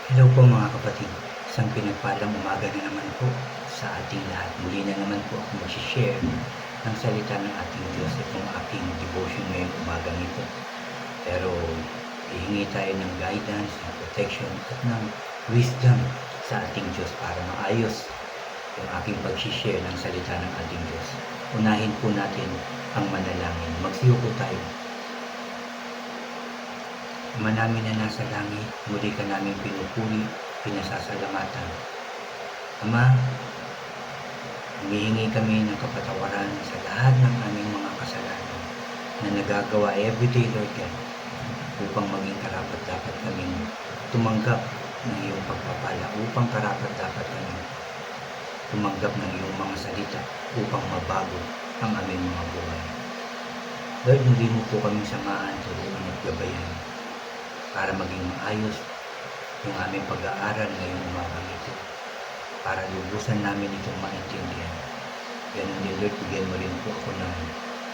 Hello po mga kapatid, isang pinagpalang umaga na naman po sa ating lahat. Muli na naman po ako mag-share ng salita ng ating Diyos. Itong aking devotion ngayong umaga nito. Pero hihingi tayo ng guidance, ng protection at ng wisdom sa ating Diyos para maayos yung aking pag-share ng salita ng ating Diyos. Unahin po natin ang manalangin. Magsiyo po tayo. Ama namin na nasa langit, muli ka namin pinupuri, pinasasalamatan. Ama, humihingi kami ng kapatawaran sa lahat ng aming mga kasalanan na nagagawa everyday, Lord God, upang maging karapat-dapat kaming tumanggap ng iyong pagpapala, upang karapat-dapat kami tumanggap ng iyong mga salita upang mabago ang aming mga buhay. Lord, muli mo po kami samahan, tulungan at gabayan para maging maayos yung aming pag-aaral ngayong umagang ito, para lubusan namin itong maintindihan. Ganun din, Lord, bigyan mo rin po ako ng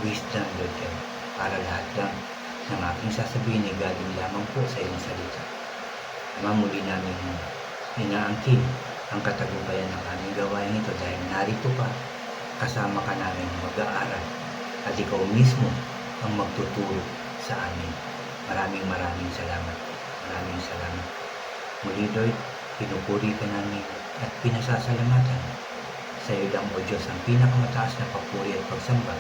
wisdom, Lord God, para lahat lang ng aking sasabihin ay galing lamang po sa iyong salita. Ama, muli namin inaangkin ang katagumpayan ng aming gawain ito dahil narito ka, kasama ka namin mag-aaral at ikaw mismo ang magtuturo sa amin. Maraming salamat. Maraming salamat. Muli, Lord, pinupuri ka namin at pinasasalamatan. Sa iyo lang, O Diyos, ang pinakamataas na papuri at pagsamba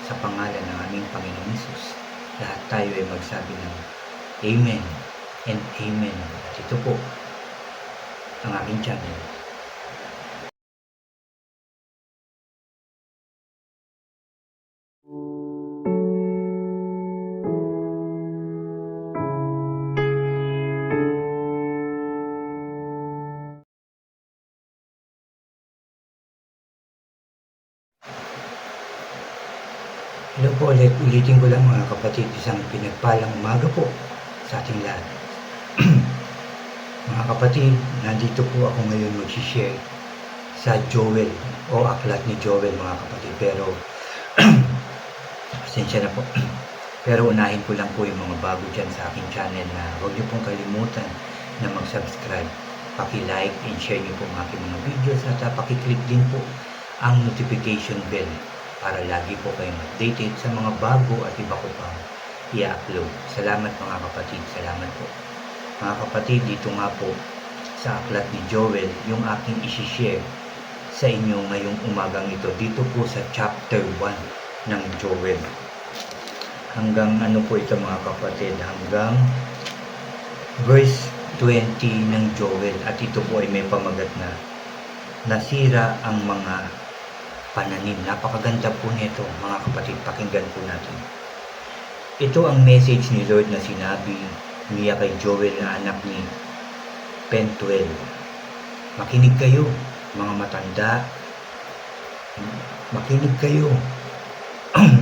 sa pangalan ng aming Panginoon Hesus. Lahat tayo ay magsabi ng Amen and Amen. At ito po ang aking channel. Hello po ulit, ulitin ko lang mga kapatid, isang pinagpalang umaga po sa ating lahat. Mga kapatid, nandito po ako ngayon mag-share sa Joel o aklat ni Joel mga kapatid. Pero, pasensya na po. Pero unahin ko lang po yung mga bago dyan sa aking channel na huwag niyo pong kalimutan na mag-subscribe. Paki-like and share niyo po ang aking mga videos at paki-click din po ang notification bell para lagi po kayong updated sa mga bago at iba ko pang i-upload. Salamat mga kapatid, salamat po. Mga kapatid, dito nga po sa aklat ni Joel, yung aking isi-share sa inyo ngayong umagang ito, dito po sa chapter 1 ng Joel. Hanggang ano po ito mga kapatid, hanggang verse 20 ng Joel. At ito po ay may pamagat na nasira ang mga pananim. Napakaganda po nito mga kapatid, pakinggan po natin. Ito ang message ni Lord na sinabi niya kay Joel na anak ni Pentuel. Makinig kayo mga matanda, makinig kayo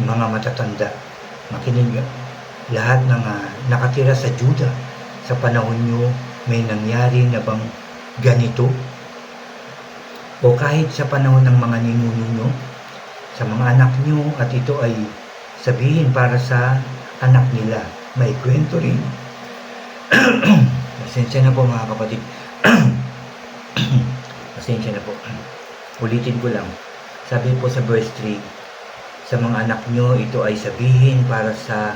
mga matatanda, makinig lahat ng nakatira sa Juda. Sa panahon nyo may nangyari na bang ganito? O kahit sa panahon ng mga ninuno nyo, sa mga anak nyo, at ito ay sabihin para sa anak nila. May kwento rin. Pasensya na po mga kapatid. Pasensya na po. Ulitin ko lang. Sabi po sa verse 3, sa mga anak nyo, ito ay sabihin para sa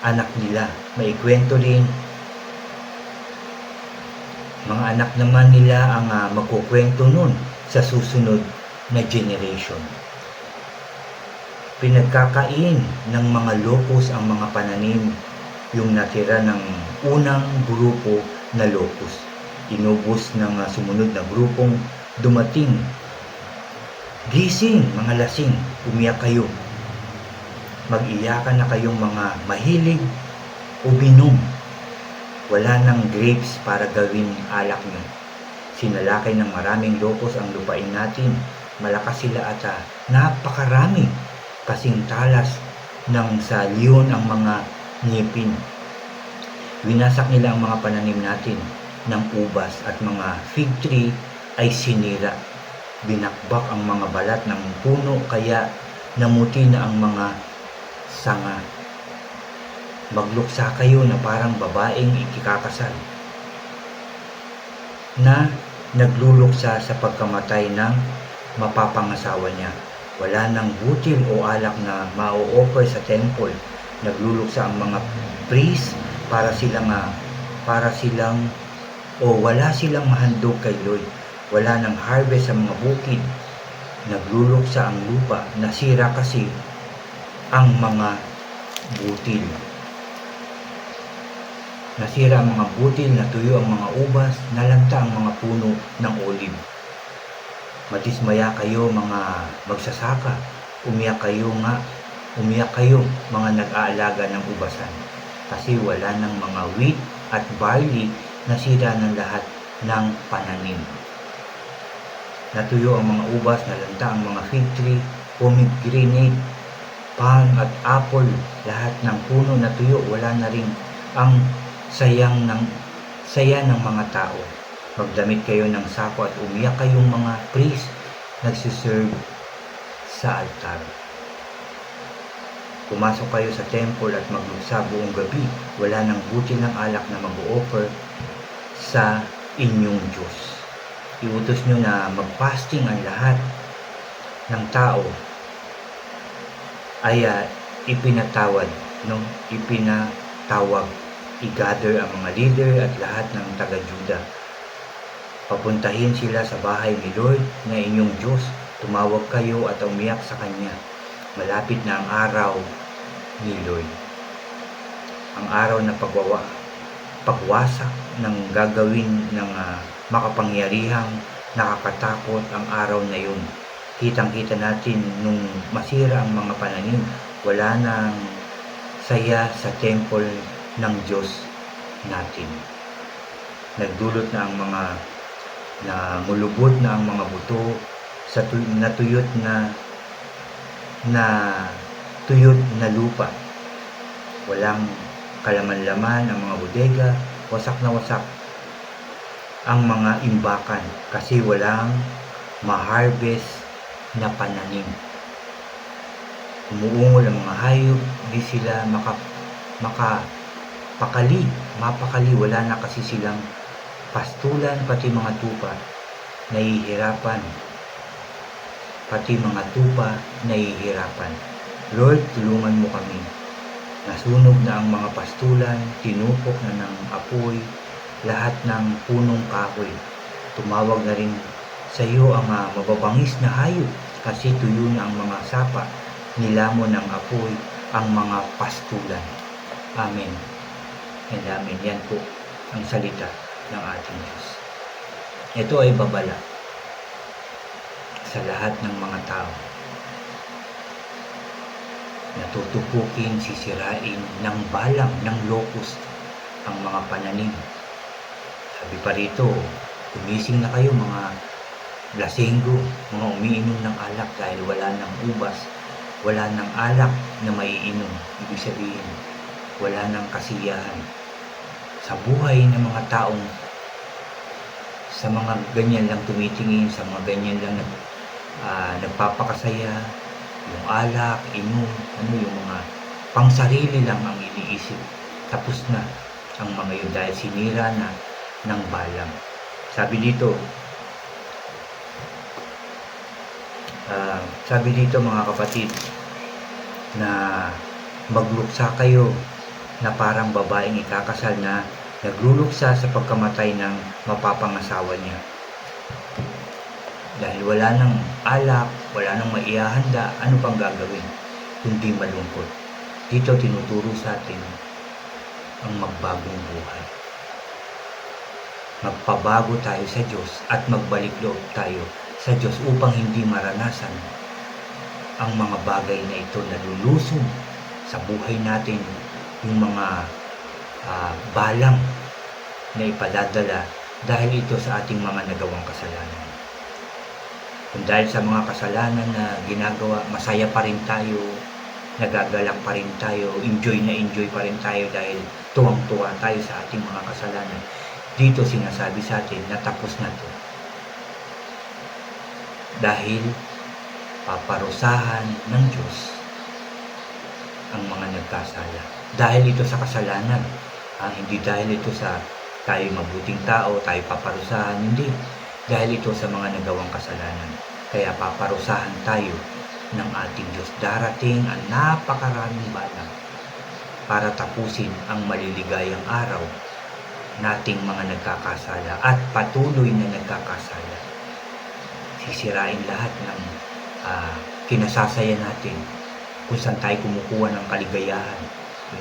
anak nila. May kwento rin. Mga anak naman nila ang magkukwento nun sa susunod na generation. Pinagkakain ng mga locust ang mga pananim, yung natira ng unang grupo na locust. Inubos ng sumunod na grupong dumating. Gising, mga lasing, umiyak kayo. Mag-iyakan na kayong mga mahilig uminom. Wala ng grapes para gawin alak nyo. Sinalakay ng maraming locust ang lupain natin. Malakas sila at napakarami. Kasing talas ng sa leon ang mga ngipin. Winasak nila ang mga pananim natin ng ubas at mga fig tree ay sinira. Binakbak ang mga balat ng puno kaya namuti na ang mga sanga. Magluksa kayo na parang babaeng ikikakasal. na nagluluksa sa pagkamatay ng mapapangasawa niya. Wala nang butil o alak na ma-o-offer sa temple. Nagluluksa ang mga priest para silang o wala silang mahandog kay Lord. Wala nang harvest sa mga bukid. Nagluluksa ang lupa. Nasira kasi ang mga butil. Nasira ang mga butil, natuyo ang mga ubas, nalanta ang mga puno ng olive. Madismaya kayo mga magsasaka, umiyak kayo mga nag-aalaga ng ubasan. Kasi wala ng mga wheat at barley, nasira ng lahat ng pananim. Natuyo ang mga ubas, nalanta ang mga fig tree, pomegranate, palm at apple, lahat ng puno natuyo, wala na rin ang saya ng mga tao. Magdamit kayo ng sako at umiyak kayong mga priest nagsiserve sa altar. Pumasok kayo sa temple at magluksa buong gabi. Wala nang butil ng alak na mag-o-offer sa inyong Diyos. Iutos nyo na mag-fasting ang lahat ng tao ay ipinatawag, i-gather ang mga leader at lahat ng taga-Juda. Papuntahin sila sa bahay ni Lord na inyong Diyos. Tumawag kayo at umiyak sa Kanya. Malapit na ang araw ni Lord. Ang araw na pagwasak ng gagawin ng makapangyarihang nakakatakot ang araw na yun. Kitang-kita natin nung masira ang mga pananim. Wala nang saya sa temple ng Diyos natin. Nagdulot na ang mga mulubot na ang mga buto sa tuyot na lupa. Walang kalaman-laman ang mga bodega, wasak na wasak ang mga imbakan kasi walang ma-harvest na pananim. Umuungol ang mga hayop, di sila mapakali, wala na kasi silang pastulan, pati mga tupa nahihirapan. Lord, tulungan mo kami. Nasunog na ang mga pastulan, tinupok na ng apoy, lahat ng punong kahoy. Tumawag na rin sa iyo ang mababangis na hayop kasi tuyo na ang mga sapa, nilamon ng apoy ang mga pastulan. Amen and amen. Yan po ang salita ng ating Diyos. Ito ay babala sa lahat ng mga tao na tutupukin, sisirain ng balang, ng locust ang mga pananim. Sabi pa rito, gumising na kayo mga lasenggo, mga umiinom ng alak dahil wala ng ubas, wala ng alak na maiinom. Ibig sabihin, wala ng kasiyahan sa buhay ng mga taong sa mga ganyan lang tumitingin, sa mga ganyan lang nagpapakasaya, yung alak, inom, yung mga pangsarili lang ang iniisip. Tapos na ang mga yun dahil sinira na ng balang. Sabi dito mga kapatid na magluksa kayo na parang babaeng ikakasal na nagluluksa sa pagkamatay ng mapapangasawa niya. Dahil wala nang alak, wala nang maihahanda, ano pang gagawin kundi malungkot. Dito tinuturo sa atin ang magbagong buhay. Magpabago tayo sa Diyos at magbalik loob tayo sa Diyos upang hindi maranasan ang mga bagay na ito na lulusong sa buhay natin, yung mga balang na ipadadala dahil ito sa ating mga nagawang kasalanan. Kung dahil sa mga kasalanan na ginagawa, masaya pa rin tayo, nagagalak pa rin tayo, enjoy pa rin tayo dahil tuwang-tuwa tayo sa ating mga kasalanan. Dito sinasabi sa atin na tapos na to. Dahil paparusahan ng Diyos ang mga nagkasala. Dahil ito sa kasalanan, hindi dahil ito sa tayo'y mabuting tao, tayo paparusahan, hindi. Dahil ito sa mga nagawang kasalanan. Kaya paparusahan tayo ng ating Diyos. Darating ang napakaraming bala para tapusin ang maliligayang araw nating mga nagkakasala at patuloy na nagkakasala. Sisirain lahat ng kinasasaya natin, kung saan tayo kumukuha ng kaligayahan.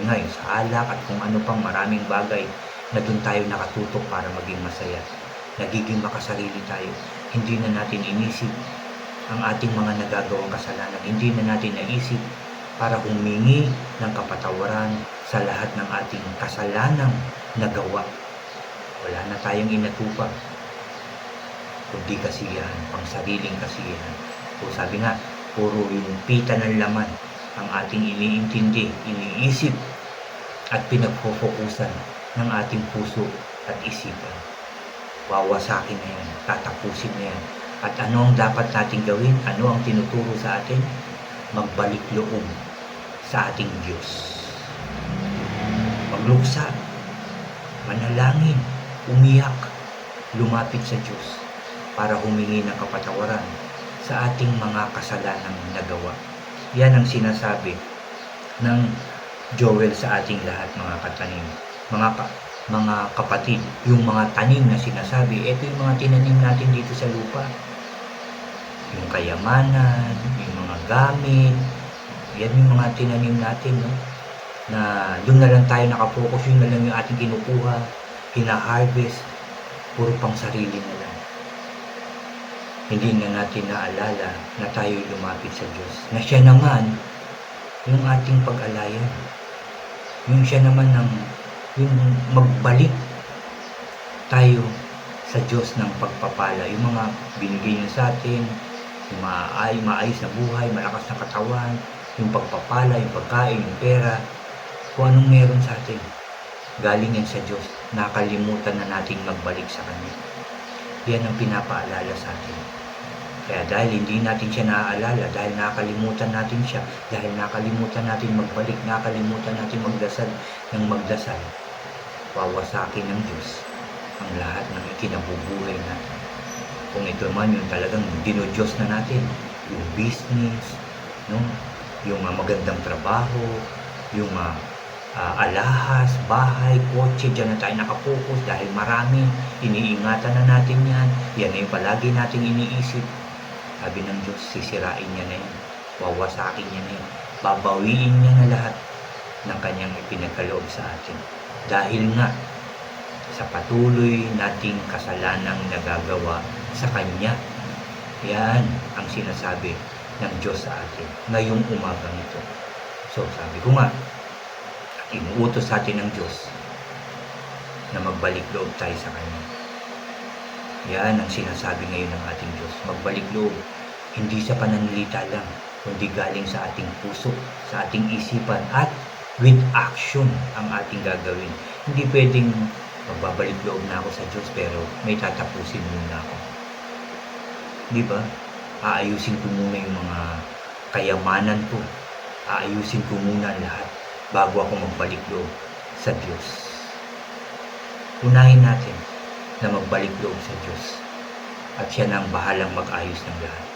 Yun nga, yung sa alak at kung ano pang maraming bagay na doon tayo nakatutok para maging masaya. Nagiging makasarili tayo. Hindi na natin inisip ang ating mga nagagawang kasalanan. Hindi na natin naisip para humingi ng kapatawaran sa lahat ng ating kasalanang nagawa. Wala na tayong inatupag, kundi kasiyahan, pang sariling kasiyahan. So sabi nga, puro yung pita ng laman ang ating iniintindi, iniisip at pinagfofokusan ng ating puso at isipan. Wawasakin na yan, tatapusin na yan. At ano ang dapat natin gawin? Ano ang tinuturo sa atin? Magbalik loob sa ating Diyos. Magluksa, manalangin, umiyak, lumapit sa Diyos para humingi ng kapatawaran sa ating mga kasalanang nagawa. Yan ang sinasabi ng Joel sa ating lahat, mga katanim, mga kapatid. Yung mga tanim na sinasabi, ito yung mga tinanim natin dito sa lupa. Yung kayamanan, yung mga gamit, yan yung mga tinanim natin, no? Na doon na lang tayo nakapokus, yun na lang yung ating kinukuha, hina-harvest, puro pang sarili na lang. Hindi na natin naalala na tayo lumapit sa Diyos, na siya naman yung ating pag-alayan, yung siya naman yung magbalik tayo sa Diyos ng pagpapala, yung mga binigay niya sa atin, yung maayos na buhay, malakas na katawan, yung pagpapala, yung pagkain, yung pera, kung anong meron sa atin, galing yan sa Diyos. Nakalimutan na nating magbalik sa Kanya. Yan ang pinapaalala sa atin. Kaya dahil hindi natin siya naaalala, dahil nakalimutan natin siya, dahil nakalimutan natin magbalik, nakalimutan natin magdasal ng magdasal, wawasakin ng Diyos ang lahat ng ikinabubuhay natin. Kung ito man yung talagang dinodiyos na natin, yung business, no? Yung magandang trabaho, yung alahas, bahay, kotse, dyan na tayo nakapokus dahil marami, iniingatan na natin yan, yan na yung palagi nating iniisip. Sabi ng Diyos, sisirain niya na yan, wawasakin niya na yan, babawiin niya na lahat ng kanyang ipinagkaloob sa atin. Dahil nga, sa patuloy nating kasalanang nagagawa sa Kanya, yan ang sinasabi ng Diyos sa atin ngayong umagang ito. So sabi ko nga, inuutos sa atin ng Diyos na magbalik loob tayo sa Kanya. Yan ang sinasabi ngayon ng ating Diyos, magbalik loob. Hindi sa pananalita lang, kundi galing sa ating puso, sa ating isipan, at with action ang ating gagawin. Hindi pwedeng magbabalik loob na ako sa Diyos pero may tatapusin muna ako. Di ba? Aayusin ko muna yung mga kayamanan ko. Aayusin ko muna lahat bago ako magbalik loob sa Diyos. Unahin natin na magbalik loob sa Diyos at siya na ang bahalang mag-ayos ng lahat.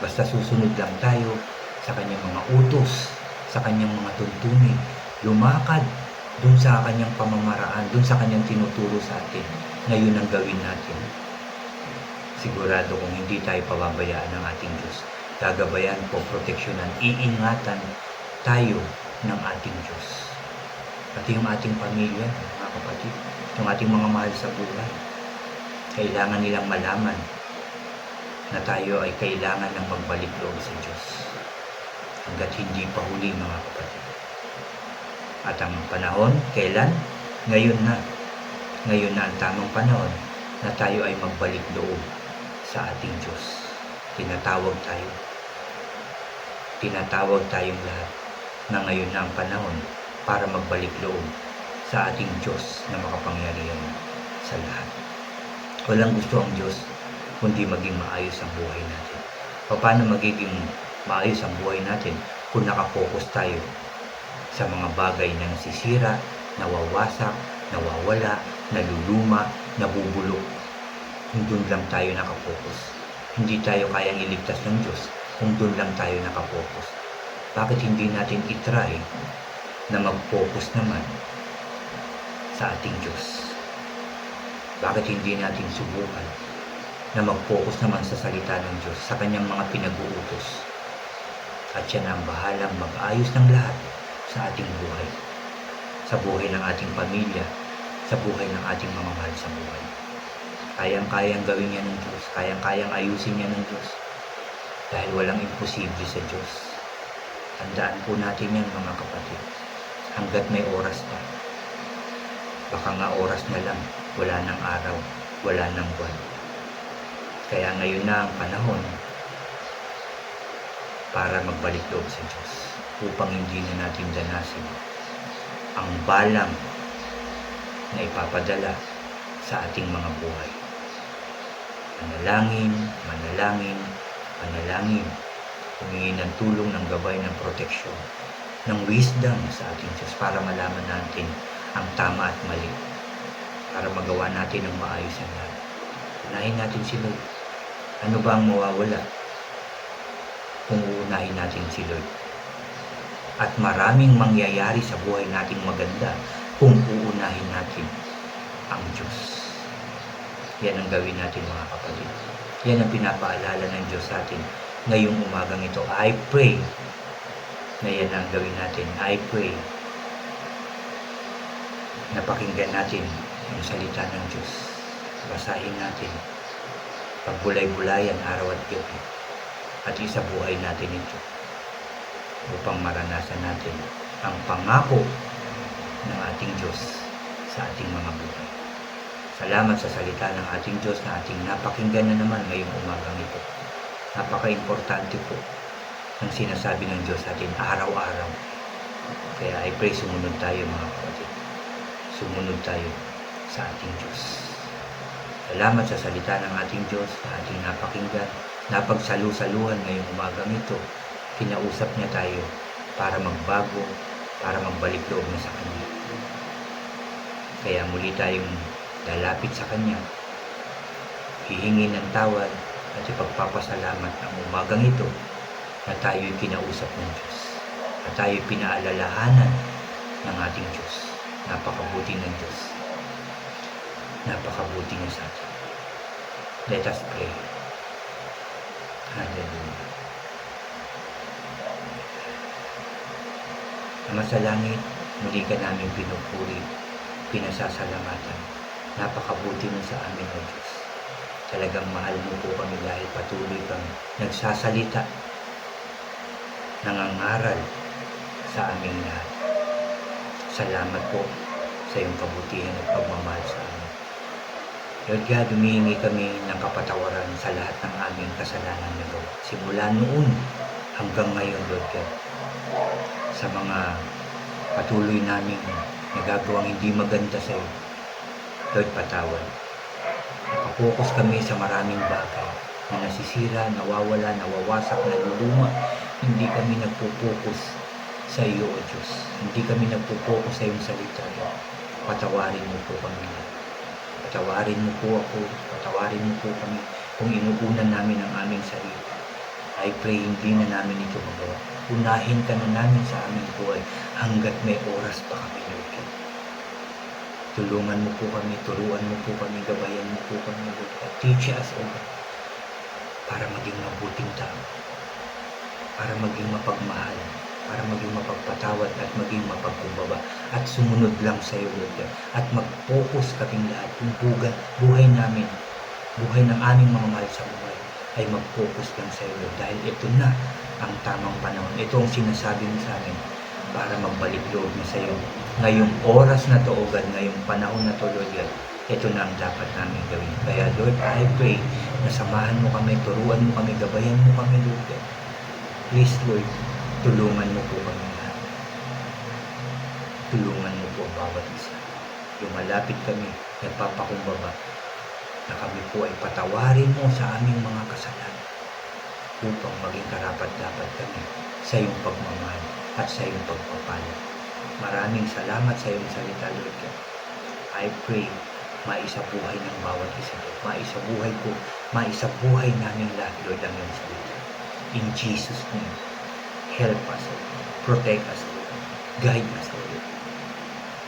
Basta susunod lang tayo sa kanyang mga utos, sa kanyang mga tuntunin, lumakad dun sa kanyang pamamaraan, dun sa kanyang tinuturo sa atin na yun ang gawin natin. Sigurado kung hindi tayo pababayaan ng ating Diyos, gagabayan po, proteksyonan, iingatan tayo ng ating Diyos. Pati yung ating pamilya, mga kapatid, yung ating mga mahal sa buhay, kailangan nilang malaman na tayo ay kailangan ng magbalik loob sa Diyos hanggat hindi pa huli, mga kapatid. At ang panahon, kailan? Ngayon na. Ngayon na ang tamang panahon na tayo ay magbalik loob sa ating Diyos. Tinatawag tayo. Tinatawag tayong lahat na ngayon na ang panahon para magbalik loob sa ating Diyos na makapangyarihan sa lahat. Walang gusto ang Diyos kundi maging maayos ang buhay natin. Paano magiging maayos ang buhay natin kung nakapokus tayo sa mga bagay na nasisira, nawawasak, nawawala, naluluma, nabubulok, kung doon lang tayo nakapokus. Hindi tayo kayang iligtas ng Diyos kung doon lang tayo nakapokus. Bakit hindi natin itry na mag-focus naman sa ating Diyos? Bakit hindi natin subukan na mag-focus naman sa salita ng Diyos, sa kanyang mga pinag-uutos? At siya na ang bahalang mag-ayos ng lahat sa ating buhay. Sa buhay ng ating pamilya, sa buhay ng ating mga mahal sa buhay. Kayang-kayang gawin niya ng Diyos, kayang-kayang ayusin niya ng Diyos. Dahil walang imposible sa Diyos. Tandaan po natin yan mga kapatid. Hanggat may oras pa. Baka nga oras na lang, wala nang araw, wala nang buwan. Kaya ngayon na ang panahon para magbalik loob sa Diyos upang hindi na natin danasin ang balang na ipapadala sa ating mga buhay. Manalangin, manalangin, manalangin. Humingi ng tulong, ng gabay, ng proteksyon, ng wisdom sa ating Diyos para malaman natin ang tama at mali. Para magawa natin ang maayos ang lahat. Unahin natin si Lord. Ano ba ang mawawala kung uunahin natin si Lord? At maraming mangyayari sa buhay nating maganda kung uunahin natin ang Diyos. Yan ang gawin natin mga kapatid. Yan ang pinapaalala ng Diyos sa atin ngayong umagang ito. I pray na yan ang gawin natin. I pray na pakinggan natin yung salita ng Diyos. Basahin natin. Pagbulay-bulayan araw at gabi. At isabuhay natin ito upang maranasan natin ang pangako ng ating Diyos sa ating mga buhay. Salamat sa salita ng ating Diyos na ating napakinggan na naman ngayong umagang ito. Napaka-importante po ng sinasabi ng Diyos sa atin araw-araw. Kaya I pray sumunod tayo mga kapatid. Sumunod tayo sa ating Diyos. Salamat sa salita ng ating Diyos na ating napakinggan. Napagsalu-saluhan ngayong umagang ito. Kinausap niya tayo para magbago, para magbalik loob na sa Kanya. Kaya muli tayong lalapit sa Kanya, hihingi ng tawad at ipagpapasalamat ang umagang ito na tayo'y kinausap ng Diyos, at tayo'y pinaalalahanan ng ating Diyos. Napakabuti ng Diyos. Napakabuti niya sa atin. Let us pray. Hallelujah. Ama sa langit, muli ka namin pinupuri, pinasasalamatan. Napakabuti mo sa amin, O Diyos. Talagang mahal mo po kami dahil patuloy kang nagsasalita, nangangaral sa aming lahat. Salamat po sa iyong kabutihan at pagmamahal sa amin. Lord God, humihingi kami ng kapatawaran sa lahat ng aming kasalanan na gawa. Simula noon hanggang ngayon, Lord God, sa mga patuloy naming nagagawang hindi maganda sa iyo. Lord, patawad. Nakapokus kami sa maraming bagay na nasisira, nawawala, nawawasak, naluluma. Hindi kami nagpupokus sa iyo, O Diyos. Hindi kami nagpupokus sa iyong salita. Patawarin mo po kami. Patawarin mo po ako. Patawarin mo po kami kung inuunan namin ang aming sarili. I pray hindi na namin ito magawa. Unahin ka na namin sa aming buhay hanggat may oras pa kami, Lord. Tulungan mo po kami, turuan mo po kami, gabayan mo po kami, Lord. Teach us, O God, para maging mabuting tao, para maging mapagmahal, para maging mapagpatawad at maging mapagkumbaba at sumunod lang sa iyo, Lord. At mag-focus kaming lahat kung buhay namin, buhay ng aming mga mahal sa buhay ay mag-focus lang sa iyo, Lord. Dahil ito na ang tamang panahon. Ito ang sinasabi mo sa amin para magbalik loob na sa iyo. Ngayong oras na to, O God, ngayong panahon na to, Lord God, ito na ang dapat namin gawin. Kaya, Lord, I pray na samahan mo kami, turuan mo kami, gabayan mo kami, Lord God. Please, Lord, tulungan mo po kami lahat. Tulungan mo po ang bawat isa. Yung malapit kami, nagpapakumbaba, na kami po ay patawarin mo sa aming mga kasalanan upang maging karapat-dapat kami sa iyong pagmamahal at sa iyong pagpapala. Maraming salamat sa iyong salita, Lord God. I pray maisabuhay ng bawat isa, Lord. Maisabuhay ko, maisabuhay namin lahat, Lord, ang iyong salita. In Jesus' name, help us, Lord. Protect us, Lord. Guide us, Lord.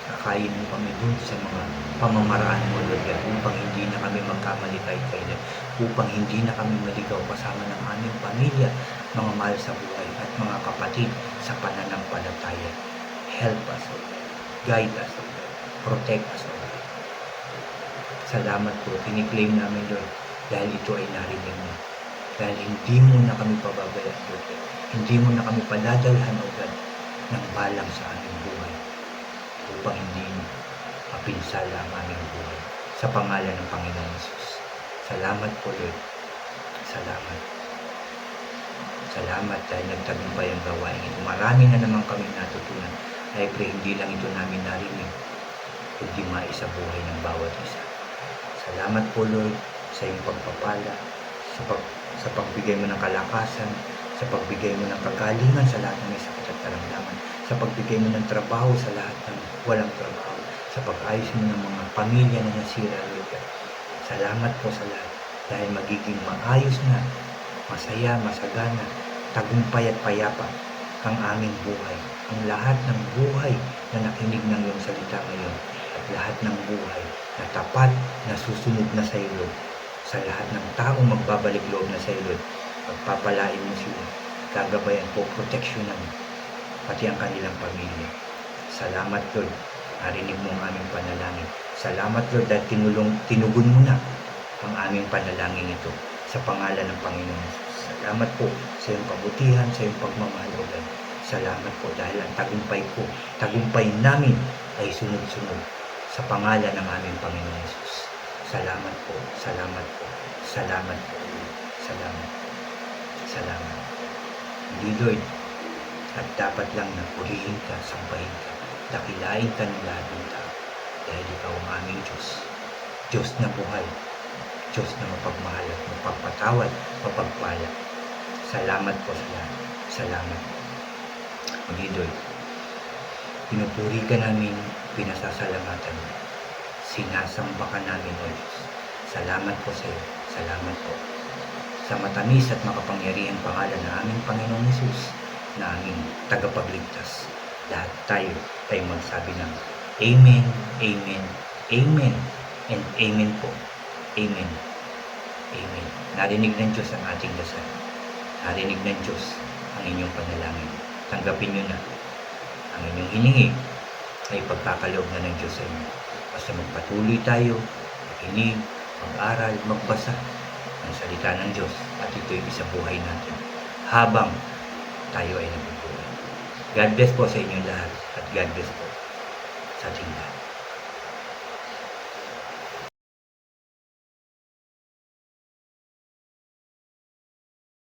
Kakayin mo kami dun sa mga pamamaraan mo, Lord God, upang hindi na kami magkamali kahit kailan, upang hindi na kami maligaw kasama ng aming pamilya, mga mahal sa buhay, at mga kapatid sa pananampalataya. Help us, Lord. Guide us, Lord. Protect us, Lord. Salamat po, kiniklaim namin, Lord, dahil ito ay narinig mo. Dahil hindi mo na kami pababayaan, Lord. Hindi mo na kami padadalhan, O God, ng balang sa aming buhay, upang hindi mapinsala ang aming buhay. Sa pangalan ng Panginoon Jesus. Salamat po, Lord. Salamat. Salamat dahil nagtagumpay ang gawain ito. Marami na naman kami natutunan. I pray hindi lang ito namin narinig, kundi maisabuhay ng bawat isa. Salamat po, Lord, sa iyong pagpapala, sa pagbigay mo ng kalakasan, sa pagbigay mo ng kagalingan sa lahat ng may sakit at karamdaman, sa pagbigay mo ng trabaho sa lahat ng walang trabaho, sa pag-ayos mo ng mga pamilya na nasira, Lord. Salamat po sa lahat dahil magiging maayos na, masaya, masagana, tagumpay at payapa ang aming buhay. Ang lahat ng buhay na nakinig ng iyong salita ngayon at lahat ng buhay na tapat, na susunod na sa iyo, Lord. Sa lahat ng taong magbabalik loob na sa iyo, Lord, pagpapalain mo sila, gagabayan po, proteksyonan pati ang kanilang pamilya. Salamat, Lord. Narinig mo ang aming panalangin. Salamat, Lord, dahil tinugon mo na ang aming panalangin ito sa pangalan ng Panginoon Jesus. Salamat po sa iyong kabutihan, sa iyong pagmamahal, O God. Salamat po dahil ang tagumpay namin ay sunod-sunod sa pangalan ng aming Panginoon Jesus. Salamat po, salamat po, salamat po, salamat, salamat. Hindi, Lord, at dapat lang na purihin ka, sambahin ka, dakilain ka ng lahat ng tao dahil ikaw ang aming Diyos. Diyos na buhay, Diyos na mapagmahal at mapagpatawad, mapagpala. Salamat po sa lahat. Salamat po. Hindi, Lord, pinupuri ka namin, pinasasalamatan, sinasamba ka namin, O Diyos. Salamat po sa iyo. Salamat po sa matamis at makapangyarihang pangalan ng aming Panginoong Jesus, na aming tagapagligtas. Lahat tayo ay magsabi ng Amen, Amen, Amen, and Amen po. Amen. Amen. Narinig ng Diyos ang ating dasal. Narinig ng Diyos ang inyong panalangin. Tanggapin nyo na. Ang inyong hiningi ay pagkakaloob na ng Diyos sa inyo. Basta magpatuloy tayo, makinig, mag-aral, magbasa ng salita ng Diyos, at ito'y isa buhay natin habang tayo ay nabubuhay. God bless po sa inyong lahat, at God bless po sa ating lahat.